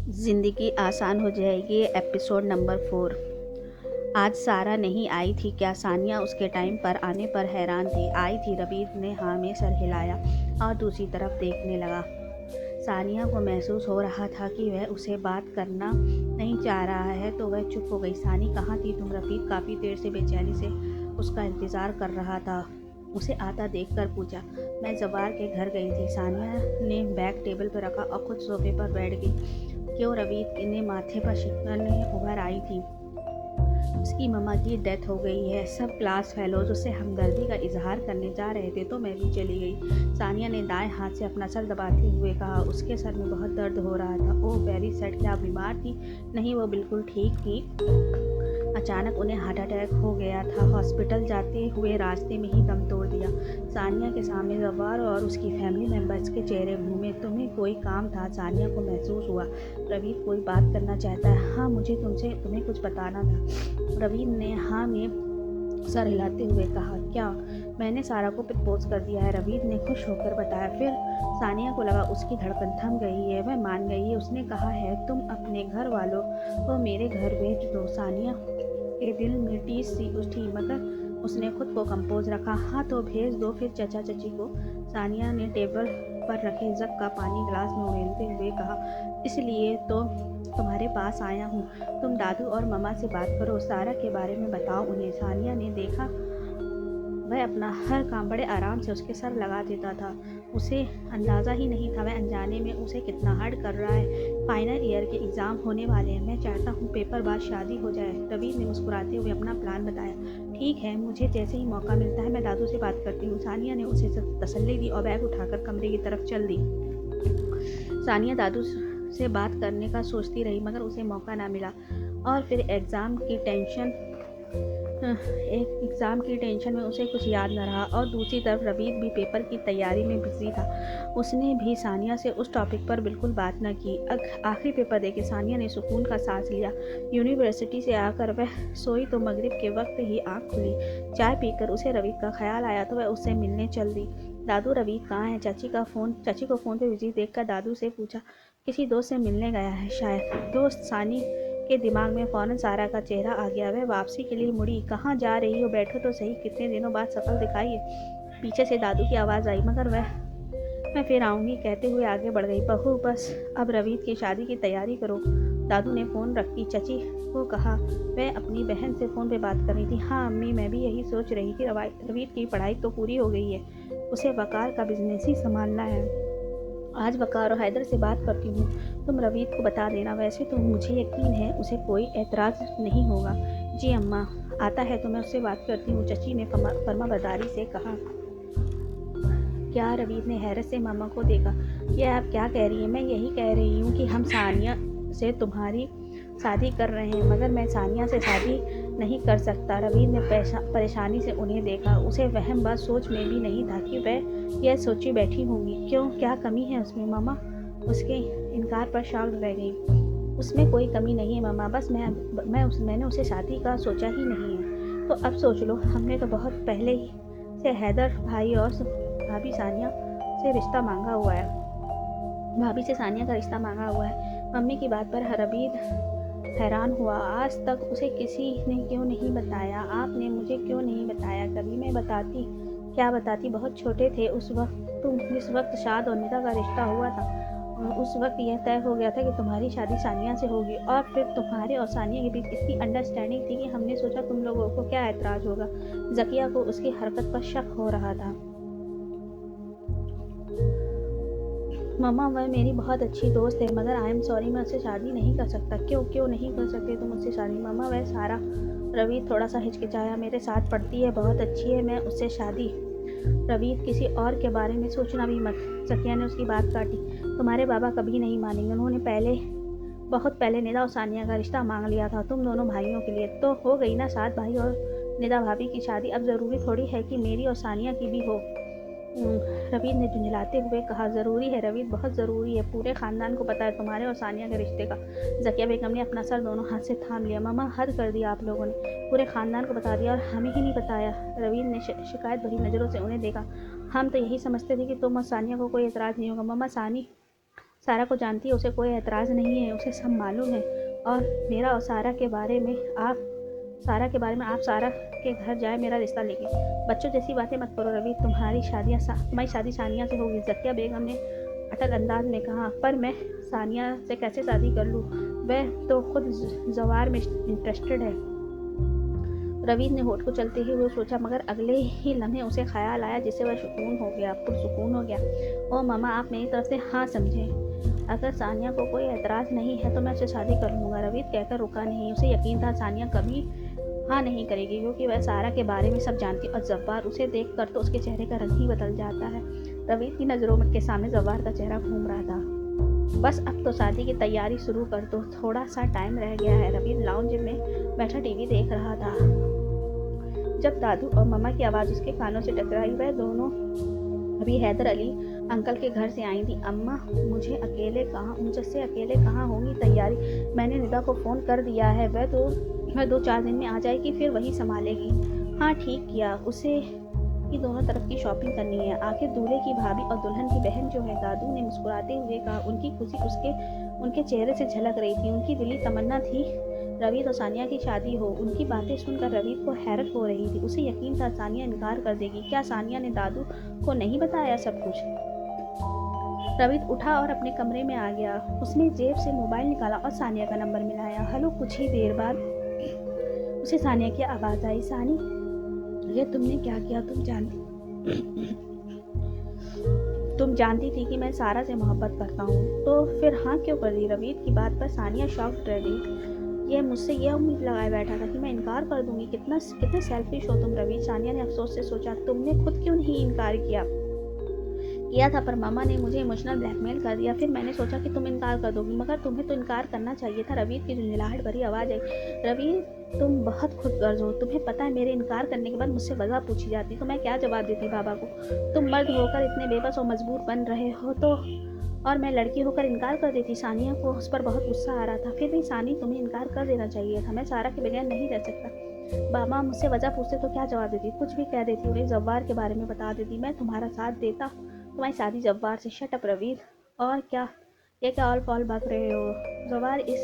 ज़िंदगी आसान हो जाएगी एपिसोड नंबर 4। आज सारा नहीं आई थी क्या? सानिया उसके टाइम पर आने पर हैरान थी। आई थी, रबीत ने हाँ में सर हिलाया और दूसरी तरफ देखने लगा। सानिया को महसूस हो रहा था कि वह उसे बात करना नहीं चाह रहा है, तो वह चुप हो गई। सानी, कहाँ थी तुम? रफीक काफ़ी देर से बेचैनी से उसका इंतज़ार कर रहा था। उसे आता देखकर पूछा। मैं जवार के घर गई थी। सानिया ने बैग टेबल पर रखा और खुद सोफे पर बैठ गई। क्यों? रवीत ने माथे पर शिकन उभर आई थी। उसकी मम्मा की डेथ हो गई है। सब क्लास फेलोज उससे हमदर्दी का इजहार करने जा रहे थे तो मैं भी चली गई। सानिया ने दाएं हाथ से अपना सर दबाते हुए कहा। उसके सर में बहुत दर्द हो रहा था। Oh very sad. क्या बीमार थी? नहीं, वो बिल्कुल ठीक थी। अचानक उन्हें हार्ट अटैक हो गया था। हॉस्पिटल जाते हुए रास्ते में ही दम तोड़ दिया। सानिया के सामने जवार और उसकी फैमिली मेंबर्स के चेहरे घूमे। तुम्हें कोई काम था? सानिया को महसूस हुआ रवीत कोई बात करना चाहता है। हाँ, मुझे तुम्हें कुछ बताना था। रवीत ने हाँ में सर हिलाते हुए कहा। क्या? मैंने सारा को प्रपोज कर दिया है। रवीत ने खुश होकर बताया। फिर सानिया को लगा उसकी धड़कन थम गई है। वह मान गई है। उसने कहा है तुम अपने घर वालों को मेरे घर भेज दो। सानिया के दिल में टीस सी उठी, मगर उसने खुद को कंपोज रखा। हाँ तो भेज दो फिर चचा चची को। सानिया ने टेबल पर रखे जग का पानी ग्लास में उड़ेलते हुए कहा। इसलिए तो तुम्हारे पास आया हूँ। तुम दादू और मम्मा से बात करो, सारा के बारे में बताओ उन्हें। सानिया ने देखा वह अपना हर काम बड़े आराम से उसके सर लगा देता था। उसे अंदाज़ा ही नहीं था वह अनजाने में उसे कितना हार्ड कर रहा है। फाइनल ईयर के एग्ज़ाम होने वाले हैं। मैं चाहता हूँ पेपर बाद शादी हो जाए। रवि ने मुस्कुराते हुए अपना प्लान बताया। ठीक है, मुझे जैसे ही मौका मिलता है मैं दादू से बात करती हूँ। सानिया ने उसे तसल्ली दी और बैग उठाकर कमरे की तरफ चल दी। सानिया दादू से बात करने का सोचती रही, मगर उसे मौका ना मिला। और फिर एक एग्ज़ाम की टेंशन में उसे कुछ याद न रहा। और दूसरी तरफ रवीत भी पेपर की तैयारी में बिजी था। उसने भी सानिया से उस टॉपिक पर बिल्कुल बात न की। आखिरी पेपर देके सानिया ने सुकून का सांस लिया। यूनिवर्सिटी से आकर वह सोई तो मगरिब के वक्त ही आँख खुली। चाय पीकर उसे रवीत का ख्याल आया तो वह उससे मिलने चल दी। दादू, रवीत कहाँ है? चाची को फ़ोन पे बिजी देखकर दादू से पूछा। किसी दोस्त से मिलने गया है शायद। दोस्त? सानी के दिमाग में फ़ौरन सारा का चेहरा आ गया। वह वापसी के लिए मुड़ी। कहाँ जा रही हो? बैठो तो सही, कितने दिनों बाद शक्ल दिखाई है। पीछे से दादू की आवाज़ आई, मगर मैं फिर आऊँगी कहते हुए आगे बढ़ गई। बहू, बस अब रवीत की शादी की तैयारी करो। दादू ने फ़ोन रखी चची को कहा। वह अपनी बहन से फ़ोन पे बात कर रही थी। हाँ अम्मी, मैं भी यही सोच रही थी। रवीत की पढ़ाई तो पूरी हो गई है, उसे वकार का बिजनेस ही संभालना है। आज वकार और हैदर से बात करती हूँ। तुम रवीत को बता देना। वैसे तो मुझे यकीन है उसे कोई एतराज़ नहीं होगा। जी अम्मा, आता है तो मैं उससे बात करती हूँ, चची ने फर्माबरदारी से कहा। क्या? रवीत ने हैरत से मामा को देखा। ये आप क्या कह रही हैं? मैं यही कह रही हूँ कि हम सानिया से तुम्हारी शादी कर रहे हैं। मगर मैं सानिया से शादी नहीं कर सकता। रवीत ने परेशानी से उन्हें देखा। उसे वहम बात सोच में भी नहीं था कि वह यह सोची बैठी होंगी। क्यों? क्या कमी है उसमें? मामा उसके इनकार पर शॉक्ड रह गई। उसमें कोई कमी नहीं है मामा, बस मैंने उसे शादी का सोचा ही नहीं है। तो अब सोच लो। हमने तो बहुत पहले ही से हैदर भाई और भाभी सानिया से रिश्ता मांगा हुआ है। भाभी से सानिया का रिश्ता मांगा हुआ है। मम्मी की बात पर रबीद हैरान हुआ। आज तक उसे किसी ने क्यों नहीं बताया? आपने मुझे क्यों नहीं बताया? कभी मैं बताती। क्या बताती? बहुत छोटे थे उस वक्त तुम। जिस वक्त शाद और निदा का रिश्ता हुआ था, उस वक्त यह तय हो गया था कि तुम्हारी शादी सानिया से होगी। और फिर तुम्हारे और सानिया के बीच इतनी अंडरस्टैंडिंग थी कि हमने सोचा तुम लोगों को क्या ऐतराज़ होगा। जकिया को उसकी हरकत पर शक हो रहा था। मम्मा, वह मेरी बहुत अच्छी दोस्त है, मगर आई एम सॉरी, मैं उससे शादी नहीं कर सकता। क्यों नहीं कर सकते तुम उससे शादी? मम्मा, वह सारा। रवीत थोड़ा सा हिचकिचाया। मेरे साथ पढ़ती है, बहुत अच्छी है, मैं उससे शादी। रवीत, किसी और के बारे में सोचना भी मत। सकिया ने उसकी बात काटी। तुम्हारे बाबा कभी नहीं मानेंगे। उन्होंने बहुत पहले निदा और सानिया का रिश्ता मांग लिया था तुम दोनों भाइयों के लिए। तो हो गई ना सात भाई और निदा भाभी की शादी। अब ज़रूरी थोड़ी है कि मेरी और सानिया की भी हो। रवीत ने झुंझलाते हुए कहा। ज़रूरी है रवीत, बहुत ज़रूरी है। पूरे ख़ानदान को पता है तुम्हारे और सानिया के रिश्ते का। जकिया बेगम ने अपना सर दोनों हाथ से थाम लिया। मामा, हद कर दिया आप लोगों ने। पूरे ख़ानदान को बता दिया और हमें ही नहीं बताया। रवीत ने शिकायत भरी नज़रों से उन्हें देखा। हम तो यही समझते थे कि तुम और सानिया को कोई एतराज़ नहीं होगा। मामा, सारा को जानती है, उसे कोई एतराज़ नहीं है, उसे सब मालूम है। और मेरा और सारा के बारे में आप सारा के घर जाए मेरा रिश्ता लेके। बच्चों जैसी बातें मत करो रवि, तुम्हारी शादी सानिया से होगी। ज़किया बेगम ने अटल अंदाज में कहा। पर मैं सानिया से कैसे शादी कर लूँ? वह तो खुद जवार में इंटरेस्टेड है। रवीद ने होठ को चलते ही हुए सोचा, मगर अगले ही लम्हे उसे ख्याल आया जिससे वह पुरसुकून हो गया। ओ मामा, आप मेरी तरफ से हाँ समझें। अगर सानिया को कोई एतराज़ नहीं है तो मैं उससे शादी कर लूँगा। रवीद कहकर रुका नहीं। उसे यकीन था सानिया कभी हाँ नहीं करेगी, क्योंकि वह सारा के बारे में सब जानती। और जब्बार उसे देख कर तो उसके चेहरे का रंग ही बदल जाता है। रवीद की नज़रों के सामने जब्बार का चेहरा घूम रहा था। बस अब तो शादी की तैयारी शुरू कर दो, थोड़ा सा टाइम रह गया है। रवीद लाउंज में बैठा टीवी देख रहा था जब दादू और मम्मा की आवाज़ उसके कानों से टकराई। वह दोनों अभी हैदर अली अंकल के घर से आई थी। अम्मा, मुझसे अकेले कहाँ होंगी तैयारी? मैंने निदा को फ़ोन कर दिया है, वह 2-4 दिन में आ जाएगी, फिर वही संभालेगी। हाँ ठीक किया, उसे की दोनों तरफ की शॉपिंग करनी है। आखिर दूल्हे की भाभी और दुल्हन की बहन जो है, दादू ने मुस्कुराते हुए कहा। उनकी खुशी उनके चेहरे से झलक रही थी। उनकी दिली तमन्ना थी रवीद और सानिया की शादी हो। उनकी बातें सुनकर रवीद को हैरत हो रही थी। उसे यकीन था सानिया इनकार कर देगी। क्या सानिया ने दादू को नहीं बताया सब कुछ? रवीद उठा और अपने कमरे में आ गया। उसने जेब से मोबाइल निकाला और सानिया का नंबर मिलाया। हेलो। कुछ ही देर बाद उसे सानिया की आवाज़ आई। सानी, ये तुमने क्या किया? तुम जानती थी कि मैं सारा से मोहब्बत करता हूँ, तो फिर हाँ क्यों कर दी? रवीद की बात पर सानिया शॉक्ड रह गई। ये मुझसे यह उम्मीद लगाए बैठा था कि मैं इनकार कर दूंगी। कितने सेल्फिश हो तुम रवीद। सानिया ने अफसोस से सोचा। तुमने खुद क्यों नहीं इनकार किया था, पर मामा ने मुझे इमोशनल ब्लैकमेल कर दिया। फिर मैंने सोचा कि तुम इनकार कर दोगी, मगर तुम्हें तो इनकार करना चाहिए था। रवीद की झुंझलाहट भरी आवाज़ आई। रवीद, तुम बहुत खुदगर्ज हो। तुम्हें पता है मेरे इनकार करने के बाद मुझसे वजह पूछी जाती तो मैं क्या जवाब देती बाबा को? तुम मर्द होकर इतने बेबस और मजबूर बन रहे हो तो, और मैं लड़की होकर इनकार कर देती। सानिया को उस पर बहुत गुस्सा आ रहा था। फिर भी सानी, तुम्हें इनकार कर देना चाहिए था। मैं सारा के बगैर नहीं रह सकता। बाबा मुझसे वजह पूछते तो क्या जवाब देती? कुछ भी कह देती। उन्हें जब्बार के बारे में बता देती। मैं तुम्हारा साथ देता तुम्हारी शादी जब्बार से। Shut up Raveed. और क्या ये क्या ऑल पॉल बक रहे हो? जब्बार का इस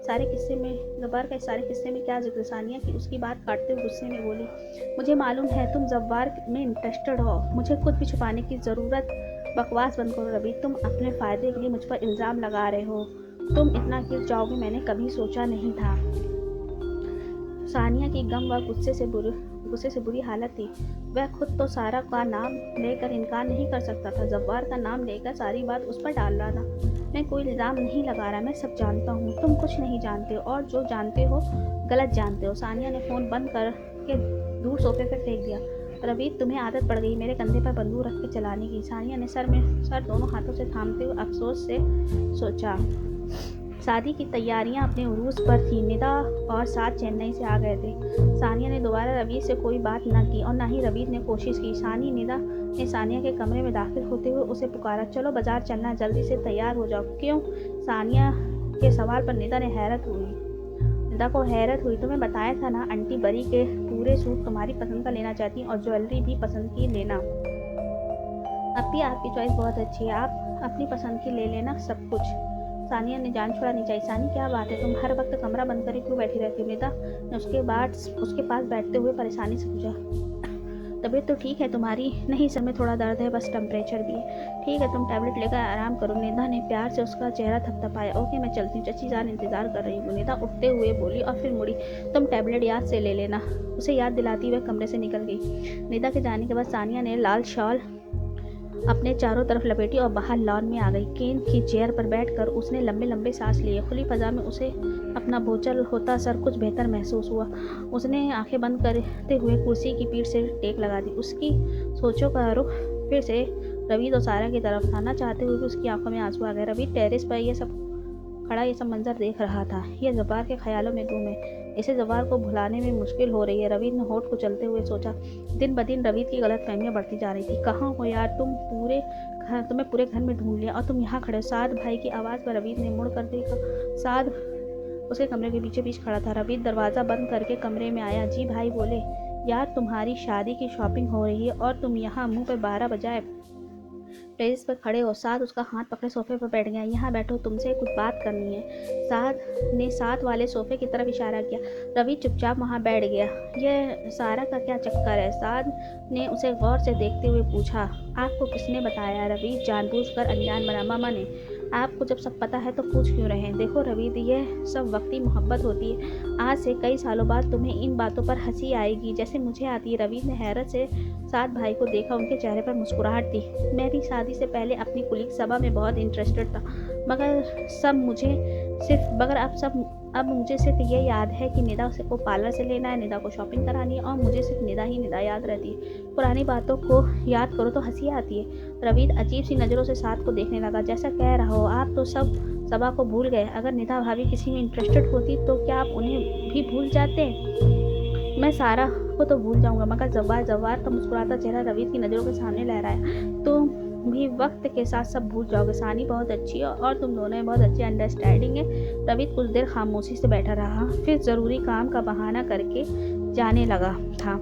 सारे किस्से में क्या जिक्र? सानिया की उसकी बात काटते हुए गुस्से में बोली। मुझे मालूम है तुम जब्बार में इंटरेस्टेड हो। मुझे कुछ भी छुपाने की ज़रूरत। बकवास बंद करो रवि। तुम अपने फ़ायदे के लिए मुझ पर इल्ज़ाम लगा रहे हो। तुम इतना गिर जाओगे मैंने कभी सोचा नहीं था। सानिया की गम व गुस्से से बुरी हालत थी। वह खुद तो सारा का नाम लेकर इनकार नहीं कर सकता था। जब्बार का नाम लेकर सारी बात उस पर डाल रहा था। मैं कोई इल्ज़ाम नहीं लगा रहा, मैं सब जानता हूँ। तुम कुछ नहीं जानते हो, और जो जानते हो गलत जानते हो। सानिया ने फ़ोन बंद करके दूर सोफे पर फेंक दिया। रवि, तुम्हें आदत पड़ गई मेरे कंधे पर बंदूक रख के चलाने की। सानिया ने सर दोनों हाथों से थामते हुए अफसोस से सोचा। शादी की तैयारियां अपने उरूज पर थी। निदा और साथ चेन्नई से आ गए थे। सानिया ने दोबारा रवि से कोई बात न की और न ही रवि ने कोशिश की। निदा ने सानिया के कमरे में दाखिल होते हुए उसे पुकारा। चलो बाजार चलना, जल्दी से तैयार हो जाओ। क्यों? सानिया के सवाल पर निदा को हैरत हुई। तुम्हें बताया था ना, आंटी बरी के पूरे सूट तुम्हारी पसंद का लेना चाहती और ज्वेलरी भी पसंद की लेना। अब भी आपकी चॉइस बहुत अच्छी है, आप अपनी पसंद की ले लेना सब कुछ। सानिया ने जान छुड़ानी चाहिए। सानी, क्या बात है, तुम हर वक्त कमरा बंद करके क्यों बैठी रहती हो? निदा ने उसके पास बैठते हुए परेशानी से पूछा। तबीयत तो ठीक है तुम्हारी? नहीं, सर में थोड़ा दर्द है, बस टेम्परेचर भी है। ठीक है, तुम टैबलेट लेकर आराम करो। निदा ने प्यार से उसका चेहरा थपथपाया। ओके, मैं चलती हूँ, चची जान इंतजार कर रही हूँ। निदा उठते हुए बोली और फिर मुड़ी। तुम टैबलेट याद से ले लेना। उसे याद दिलाती हुए कमरे से निकल गई। निदा के जाने के बाद सानिया ने लाल शॉल अपने चारों तरफ लपेटी और बाहर लॉन में आ गई। केन की चेयर पर बैठकर उसने लंबे लंबे सांस लिए। खुली फजा में उसे अपना बोझल होता सर कुछ बेहतर महसूस हुआ। उसने आंखें बंद करते हुए कुर्सी की पीठ से टेक लगा दी। उसकी सोचों का रुख फिर से रवीद और सारा की तरफ था। न चाहते हुए भी उसकी आंखों में आंसू आ गए। रवीद टेरेस पर ये सब मंजर देख रहा था। यह जब्बार के ख्यालों में गुम है। इसे जब्बार को भुलाने में मुश्किल हो रही है। रवीद ने होठ को चलते हुए सोचा। दिन ब दिन रवीद की गलतफहमियां बढ़ती जा रही थी। कहाँ हो यार तुम? तुम्हें पूरे घर में ढूंढ लिया और तुम यहाँ खड़े हो। साद भाई की आवाज़ पर रवीद ने मुड़ कर देखा। साद उसके कमरे के पीछे खड़ा था। रवीद दरवाज़ा बंद करके कमरे में आया। जी भाई बोले। यार तुम्हारी शादी की शॉपिंग हो रही है और तुम यहाँ मुँह पे 12 बजाए टेरेस पर खड़े हो। साद उसका हाथ पकड़े सोफे पर बैठ गया। यहाँ बैठो, तुमसे कुछ बात करनी है। साद ने साथ वाले सोफे की तरफ इशारा किया। रवि चुपचाप वहाँ बैठ गया। यह सारा का क्या चक्कर है? साद ने उसे गौर से देखते हुए पूछा। आपको किसने बताया? रवि जानबूझकर अनजान बना। मामा ने। आपको जब सब पता है तो पूछ क्यों रहे हैं? देखो रवि, यह सब वक्ती मोहब्बत होती है। आज से कई सालों बाद तुम्हें इन बातों पर हंसी आएगी जैसे मुझे आती है। रवि ने हैरत से साद भाई को देखा। उनके चेहरे पर मुस्कुराहट थी। मैं भी शादी से पहले अपनी कुलीग सभा में बहुत इंटरेस्टेड था, मगर अब मुझे सिर्फ ये याद है कि निदा को पार्लर से लेना है, निदा को शॉपिंग करानी है, और मुझे सिर्फ निदा याद रहती है। पुरानी बातों को याद करो तो हंसी आती है। रवीद अजीब सी नज़रों से साद को देखने लगा। जैसा कह रहा हो, आप तो सब सभा को भूल गए। अगर निदा भाभी किसी में इंटरेस्टेड होती तो क्या आप उन्हें भी भूल जाते? मैं सारा को तो भूल जाऊंगा, मगर जवार का मुस्कुराता चेहरा रवीद की नज़रों के सामने लहराया। तुम भी वक्त के साथ सब भूल जाओगे। सानी बहुत अच्छी है और तुम दोनों में बहुत अच्छी अंडरस्टैंडिंग है। रवीद कुछ देर खामोशी से बैठा रहा, फिर ज़रूरी काम का बहाना करके जाने लगा था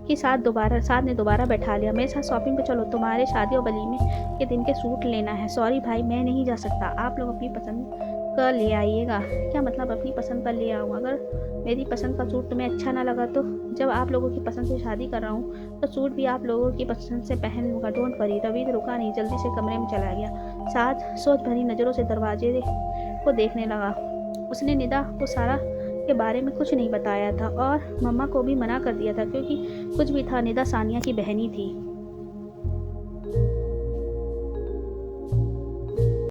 कि साथ ने दोबारा बैठा लिया। मेरे साथ शॉपिंग पे चलो, तुम्हारे शादी और वलीमे के दिन के सूट लेना है। सॉरी भाई, मैं नहीं जा सकता। आप लोग अपनी पसंद का ले आइएगा। क्या मतलब अपनी पसंद का ले आऊँ? अगर मेरी पसंद का सूट तुम्हें अच्छा ना लगा तो? जब आप लोगों की पसंद से शादी कर रहा हूँ तो सूट भी आप लोगों की पसंद से पहन लूँगा। Don't worry. रवीद रुका नहीं, जल्दी से कमरे में चला गया। साथ सोच भरी नज़रों से दरवाजे को देखने लगा। उसने निदा को सारा के बारे में कुछ नहीं बताया था और मम्मा को भी मना कर दिया था, क्योंकि कुछ भी था, निदा सानिया की बहनी थी।